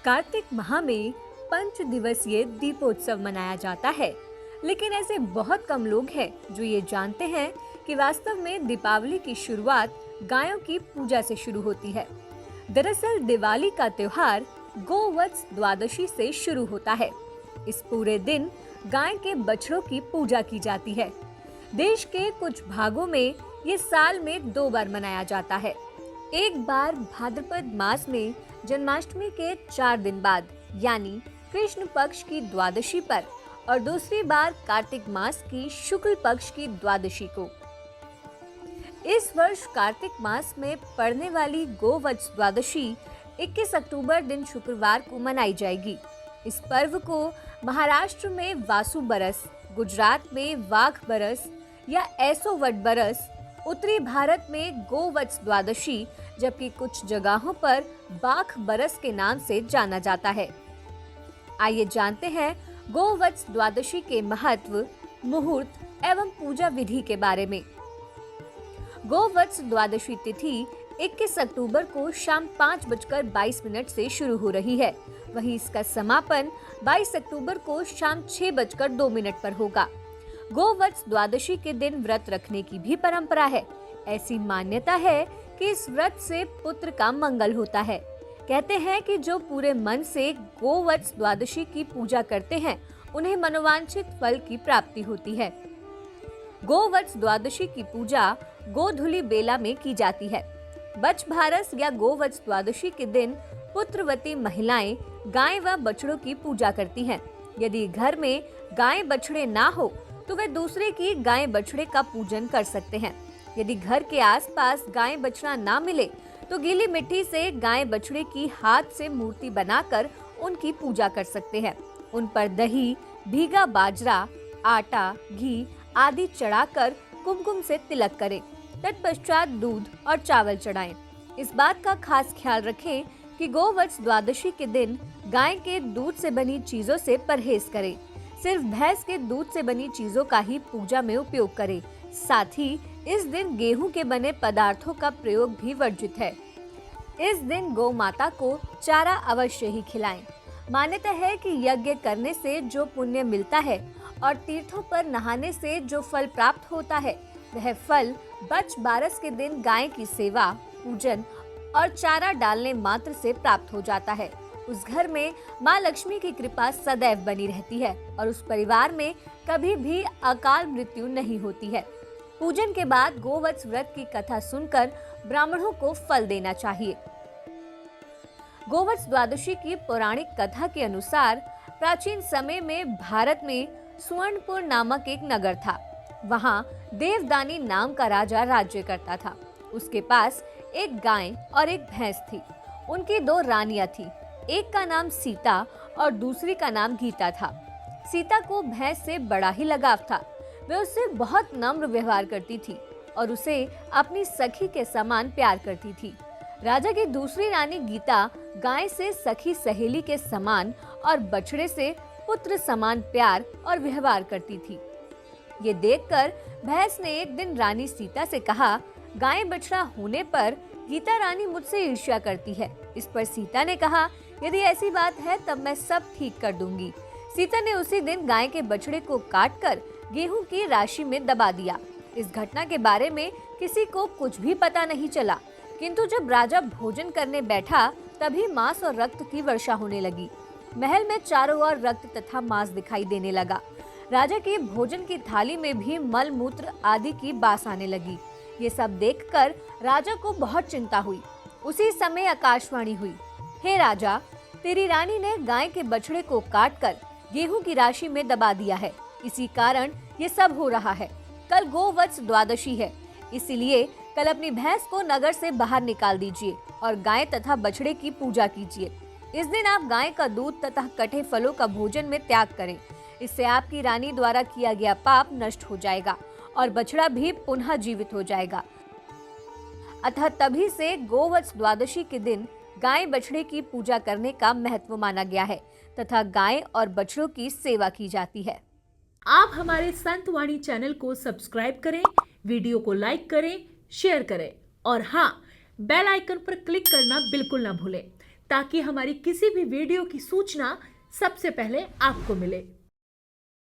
कार्तिक माह में 5 दिवसीय दीपोत्सव मनाया जाता है, लेकिन ऐसे बहुत कम लोग हैं जो ये जानते हैं कि वास्तव में दीपावली की शुरुआत गायों की पूजा से शुरू होती है। दरअसल दिवाली का त्योहार गोवत्स द्वादशी से शुरू होता है। इस पूरे दिन गाय के बछड़ों की पूजा की जाती है। देश के कुछ भागों में ये साल में 2 बार मनाया जाता है। एक बार भाद्रपद मास में जन्माष्टमी के 4 दिन बाद यानी कृष्ण पक्ष की द्वादशी पर और दूसरी बार कार्तिक मास की शुक्ल पक्ष की द्वादशी को। इस वर्ष कार्तिक मास में पड़ने वाली गोवत्स द्वादशी 21 अक्टूबर दिन शुक्रवार को मनाई जाएगी। इस पर्व को महाराष्ट्र में वासु बरस, गुजरात में वाघ बरस या ऐसो वट बरस, उत्तरी भारत में गोवत्स द्वादशी, जबकि कुछ जगहों पर बाख बरस के नाम से जाना जाता है। आइए जानते हैं गोवत्स द्वादशी के महत्व, मुहूर्त एवं पूजा विधि के बारे में। गोवत्स द्वादशी तिथि 21 अक्टूबर को शाम 5:22 से शुरू हो रही है। वहीं इसका समापन 22 अक्टूबर को शाम 6:02 पर होगा। गोवत्स द्वादशी के दिन व्रत रखने की भी परंपरा है। ऐसी मान्यता है कि इस व्रत से पुत्र का मंगल होता है। कहते हैं कि जो पूरे मन से गोवत्स द्वादशी की पूजा करते हैं, उन्हें मनोवांछित फल की प्राप्ति होती है। गोवत्स द्वादशी की पूजा गोधुली बेला में की जाती है। बछभारस या गोवत्स द्वादशी के दिन पुत्रवती महिलाएं गाय व बछड़ों की पूजा करती हैं। यदि घर में गाय बछड़े ना हो तो वे दूसरे की गाय बछड़े का पूजन कर सकते हैं। यदि घर के आसपास गाय बछड़ा ना मिले तो गीली मिट्टी से गाय बछड़े की हाथ से मूर्ति बनाकर उनकी पूजा कर सकते हैं। उन पर दही, भीगा बाजरा, आटा, घी आदि चढ़ाकर कुमकुम से तिलक करें। तत्पश्चात दूध और चावल चढ़ाएं। इस बात का खास ख्याल रखें कि गोवत्स द्वादशी के दिन गाय के दूध से बनी चीजों से परहेज करें। सिर्फ भैंस के दूध से बनी चीजों का ही पूजा में उपयोग करें। साथ ही इस दिन गेहूं के बने पदार्थों का प्रयोग भी वर्जित है। इस दिन गौ माता को चारा अवश्य ही खिलाएं। मान्यता है कि यज्ञ करने से जो पुण्य मिलता है और तीर्थों पर नहाने से जो फल प्राप्त होता है, वह फल बछ बारस के दिन गाय की सेवा, पूजन और चारा डालने मात्र से प्राप्त हो जाता है। उस घर में माँ लक्ष्मी की कृपा सदैव बनी रहती है और उस परिवार में कभी भी अकाल मृत्यु नहीं होती है। पूजन के बाद गोवत्स व्रत की कथा सुनकर ब्राह्मणों को फल देना चाहिए। गोवत्स द्वादशी की पौराणिक कथा के अनुसार प्राचीन समय में भारत में सुवर्णपुर नामक एक नगर था। वहाँ देवदानी नाम का राजा राज्य करता था। उसके पास एक गाय और एक भैंस थी। उनकी 2 रानियां थी। एक का नाम सीता और दूसरी का नाम गीता था। सीता को भैंस से बड़ा ही लगाव था। वह उससे बहुत नम्र व्यवहार करती थी और उसे अपनी सखी के समान प्यार करती थी। राजा की दूसरी रानी गीता गाय से सखी सहेली के समान और बछड़े से पुत्र समान प्यार और व्यवहार करती थी। ये देखकर भैंस ने एक दिन रानी सीता से कहा, गाय बछड़ा होने पर गीता रानी मुझसे ईर्ष्या करती है। इस पर सीता ने कहा, यदि ऐसी बात है तब मैं सब ठीक कर दूंगी। सीता ने उसी दिन गाय के बछड़े को काटकर गेहूं की राशि में दबा दिया। इस घटना के बारे में किसी को कुछ भी पता नहीं चला, किंतु जब राजा भोजन करने बैठा तभी मांस और रक्त की वर्षा होने लगी। महल में चारों ओर रक्त तथा मांस दिखाई देने लगा। राजा की भोजन की थाली में भी मल मूत्र आदि की बास आने लगी। ये सब देखकर राजा को बहुत चिंता हुई। उसी समय आकाशवाणी हुई, हे राजा, तेरी रानी ने गाय के बछड़े को काटकर गेहूं की राशि में दबा दिया है। इसी कारण ये सब हो रहा है। कल गोवत्स द्वादशी है, इसलिए कल अपनी भैंस को नगर से बाहर निकाल दीजिए और गाय तथा बछड़े की पूजा कीजिए। इस दिन आप गाय का दूध तथा कटे फलों का भोजन में त्याग करें। इससे आपकी रानी द्वारा किया गया पाप नष्ट हो जाएगा और बछड़ा भी पुनः जीवित हो जाएगा। अतः तभी से गोवत्स द्वादशी के दिन गाय बछड़े की पूजा करने का महत्व माना गया है तथा गाय और बछड़ों की सेवा की जाती है। आप हमारे संत वाणी चैनल को सब्सक्राइब करें, वीडियो को लाइक करें, शेयर करें और हाँ, बेल आइकन पर क्लिक करना बिल्कुल ना भूलें ताकि हमारी किसी भी वीडियो की सूचना सबसे पहले आपको मिले।